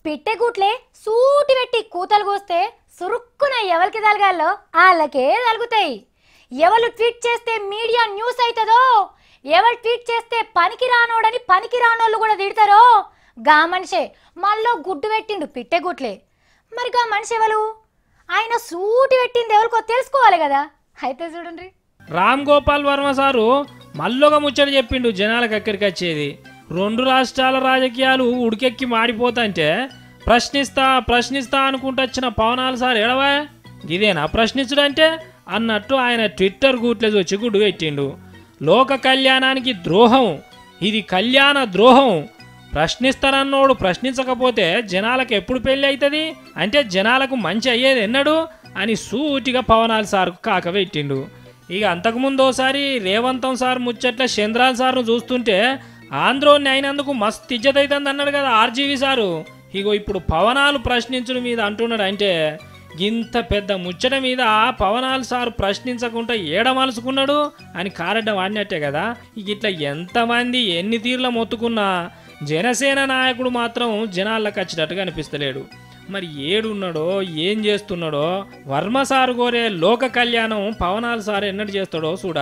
పిట్టెగూట్లే సూటి పెట్టి కూతలు కోస్తే సురుక్కున ఎవరికి తలగాల్లో వాళ్ళకే తలుగుతాయి. ఎవరు ట్వీట్ చేస్తే మీడియా న్యూస్ అవుతుందో, ఎవరు ట్వీట్ చేస్తే పనికి రానోడని పనికి రానోళ్ళు కూడా తిడతారో గా మనిషే మళ్ళీ గుడ్డు పెట్టిండు పిట్టెగూట్లే. మరి గా మనిషి ఎవరు? ఆయన సూటి పెట్టింది ఎవరికో తెలుసుకోవాలి కదా. అయితే చూడండి, రామ్ గోపాల్ వర్మ సారు మళ్ళొక ముచ్చట చెప్పిండు జనాలకు ఎక్కడికి వచ్చేది. 2 రాష్ట్రాల రాజకీయాలు ఉడికెక్కి మాడిపోతాంటే ప్రశ్నిస్తా అనుకుంటూ వచ్చిన పవనాలు సార్ ఎడవా ఇదేనా ప్రశ్నించుడంటే అన్నట్టు ఆయన ట్విట్టర్ గూట్లేసి వచ్చి గుడ్డు పెట్టిండు. లోక కళ్యాణానికి ద్రోహం, ఇది కళ్యాణ ద్రోహం. ప్రశ్నిస్తారన్నోడు ప్రశ్నించకపోతే జనాలకు ఎప్పుడు పెళ్ళి అవుతుంది అంటే జనాలకు మంచి అయ్యేది ఎన్నడు అని సూటిగా పవనాలు సార్కు కాకబెట్టిండు. ఇక అంతకుముందు ఓసారి రేవంతం సార్ ముచ్చట్ల చంద్రాల్ సార్ను చూస్తుంటే ఆంధ్రోని అయినందుకు మస్తు ఇజ్జత్ అవుతుంది అన్నాడు కదా ఆర్జీవి సారు. ఇగో ఇప్పుడు పవనాలు ప్రశ్నించడం మీద అంటున్నాడు. అంటే ఇంత పెద్ద ముచ్చట మీద పవనాలు సార్ ప్రశ్నించకుండా ఏడమలుసుకున్నాడు అని కారడ్డం వాడినట్టే కదా. ఇక ఇట్లా ఎంతమంది ఎన్ని తీర్ల మొత్తుకున్నా జనసేన నాయకుడు మాత్రం జనాలకు వచ్చేటట్టుగా అనిపిస్తలేడు. మరి ఏడున్నాడో ఏం చేస్తున్నాడో వర్మ సారు కోరే లోక కళ్యాణం పవనాలు సార్ ఎన్నటి చేస్తాడో చూడాలి.